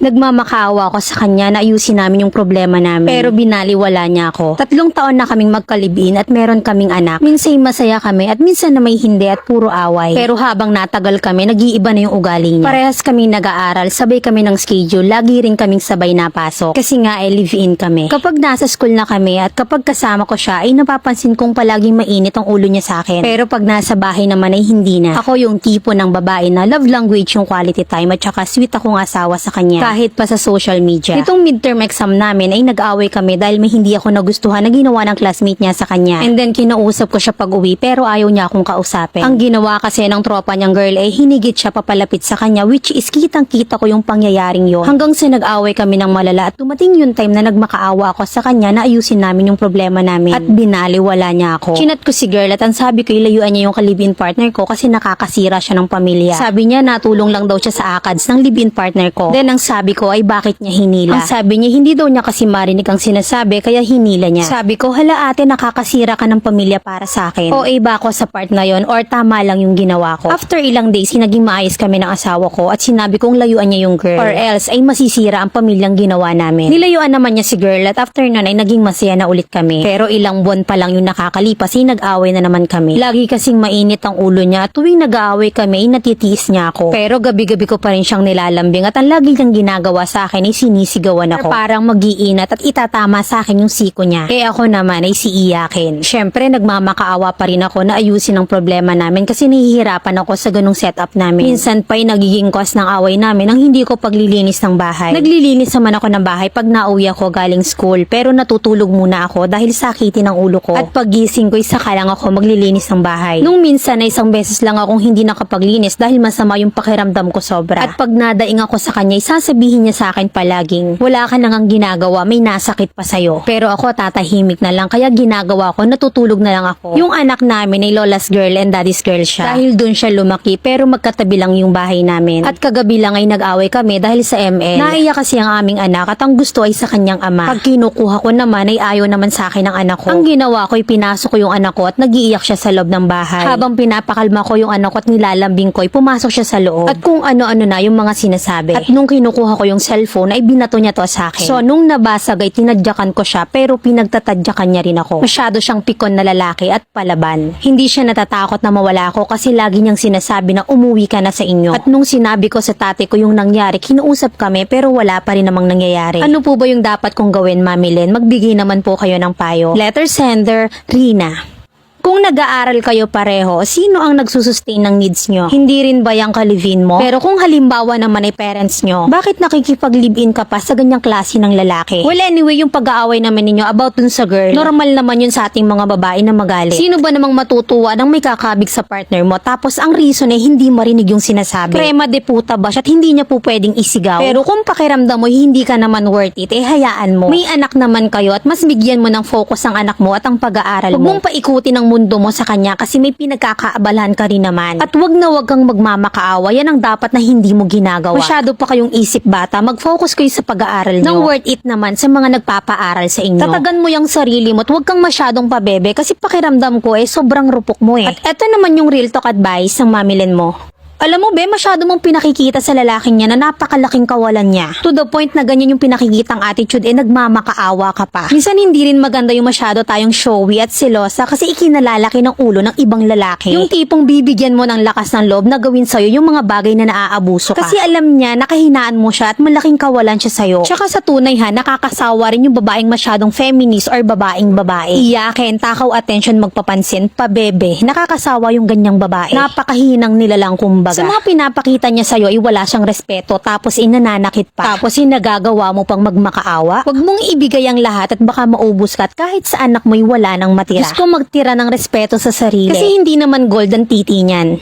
Nagmamakaawa ako sa kanya na ayusin namin yung problema namin. Pero binaliwala niya ako. 3 taon na kaming magkalibin at meron kaming anak. Minsan masaya kami at minsan na may hindi at puro away. Pero habang natagal kami, nag-iiba na yung ugali niya. Parehas kami nag-aaral, sabay kami ng schedule, lagi rin kaming sabay napasok. Kasi nga live-in kami. Kapag nasa school na kami at kapag kasama ko siya, ay napapansin kong palaging mainit ang ulo niya sa akin. Pero pag nasa bahay naman ay hindi na. Ako yung tipo ng babae na love language yung quality time at saka sweet akong asawa sa kanya. Kahit pa sa social media. Itong midterm exam namin ay nag-away kami dahil may hindi ako nagustuhan na ginawa ng classmate niya sa kanya. And then kinausap ko siya pag uwi pero ayaw niya akong kausapin. Ang ginawa kasi ng tropa niyang girl ay hinigit siya papalapit sa kanya, which is kitang-kita ko yung pangyayaring yon. Hanggang sa nag-away kami ng malala at dumating yung time na nagmakaawa ako sa kanya na ayusin namin yung problema namin. At binaliwala niya ako. Chinat ko si girl at ang sabi ko ilayuan niya yung kalibin partner ko kasi nakakasira siya ng pamilya. Sabi niya natulong lang daw siya sa ACADS ng live-in partner ko. Then ang sabi ko ay bakit niya hinila? Ang sabi niya hindi daw niya kasi marinig ang sinasabi kaya hinila niya. Sabi ko hala ate nakakasira ka ng pamilya para sa akin. O ba ako sa part ngayon or tama lang yung ginawa ko? After ilang days naging maayos kami ng asawa ko at sinabi kong layuan niya yung girl or else ay masisira ang pamilyang ginawa namin. Nilayuan naman niya si girl at after nun ay naging masaya na ulit kami. Pero ilang buwan pa lang yung nakakalipas ay nag-away na naman kami. Lagi kasing mainit ang ulo niya at tuwing nag-aaway kami ay natitiis niya ako. Pero gabi-gabi ko pa rin siyang nilalambing at ang lagi niyang ginagawa sa akin ay sinisigawan ako. Parang mag-iinat at itatama sa akin yung siko niya. Kaya ako naman ay siiyakin. Syempre nagmamakaawa pa rin ako na ayusin ang problema namin kasi nahihirapan ako sa ganung setup namin. Minsan pa ay nagiging cause ng away namin ang hindi ko paglilinis ng bahay. Naglilinis naman ako ng bahay pag nauwi ako galing school pero natutulog muna ako dahil sakitin ang ulo ko. At paggising ko saka lang ako maglilinis ng bahay. Nung minsan ay isang beses lang akong hindi nakapaglinis dahil masama yung pakiramdam ko sobra. At pag nadaing ako sa kanya, sasabihin niya sa akin palaging, wala ka nang ginagawa, may nasakit pa sa'yo. Pero ako tatahimik na lang kaya ginagawa ko, natutulog na lang ako. Yung anak namin ay lola's girl and daddy's girl siya. Dahil dun siya lumaki pero magkatabi lang yung bahay namin. At kagabi lang ay nag-away kami dahil sa ML. Naiyak kasi ang aming anak at ang gusto ay sa kanyang ama. Pag kinukuha ko naman ay ayaw naman sa akin ng anak ko. Ang ginawa ko ay pinasok ko yung anak ko at nag-iiyak siya sa loob ng bahay. Habang pinapakalma ko yung anak ko at nilalambing ko ay pumasok siya sa loob. At kung ano-ano na yung mga sinasabi. At nung kinukuha ko yung cellphone ay binato niya to sa akin. So nung nabasag ay tinadyakan ko siya pero pinagtatadyakan niya rin ako. Masyado siyang pikon na lalaki at palaban. Hindi siya natatakot na mawala ako kasi lagi niyang sinasabi na umuwi ka na sa inyo. At nung sinabi ko sa tatay ko yung nangyari, kinuusap kami pero wala pa rin namang nangyayari. Ano po ba yung dapat kong gawin, Mami Len? Magbigay naman po kayo ng payo. Letter sender, Rina. Kung nag-aaral kayo pareho, sino ang nagsusustain ng needs nyo? Hindi rin ba yung kalivin mo? Pero kung halimbawa naman ay parents nyo, bakit nakikipag-live-in ka pa sa ganyang klase ng lalaki? Well anyway, yung pag-aaway naman ninyo about dun sa girl, normal naman yun sa ating mga babae na magalit. Sino ba namang matutuwa nang may kakabig sa partner mo tapos ang reason ay hindi marinig yung sinasabi? Prema de puta ba siya at hindi niya po pwedeng isigaw? Pero kung pakiramdam mo hindi ka naman worth it, hayaan mo. May anak naman kayo at mas bigyan mo ng focus ang anak mo at ang pag-aaral mo. Huwag mong paikutin ang mundo mo sa kanya kasi may pinagkakaabalahan ka rin naman. At wag na wag kang magmamakaawa, yan ang dapat na hindi mo ginagawa. Masyado pa kayong isip bata, mag-focus kayo sa pag-aaral nyo. Nang worth it naman sa mga nagpapaaral sa inyo. Tatagan mo yung sarili mo at wag kang masyadong pabebe kasi pakiramdam ko sobrang rupok mo At eto naman yung real talk advice ng Mami Len mo. Alam mo be, masyado mong pinakikita sa lalaking niya na napakalaking kawalan niya. To the point na ganyan yung pinakikitang attitude nagmamakaawa ka pa. Minsan hindi rin maganda yung masyado tayong showy at selosa kasi ikinalalaki ng ulo ng ibang lalaki. Yung tipong bibigyan mo ng lakas ng loob na gawin sa'yo yung mga bagay na naaabuso ka. Kasi alam niya nakahinaan mo siya at malaking kawalan siya sa'yo. Tsaka sa tunay nakakasawa rin yung babaeng masyadong feminist or babaeng babae. Iyakin, takaw attention, magpapansin, pabebe. Nakakasawa yung ganyang babae. Napakahinang nila lang kumbaga. Sa mga pinapakita niya sa'yo ay wala siyang respeto tapos nananakit pa. Tapos nagagawa mo pang magmakaawa. Huwag mong ibigay ang lahat at baka maubos ka at kahit sa anak mo'y wala nang matira. Gusto magtira ng respeto sa sarili. Kasi hindi naman gold ang titi niyan.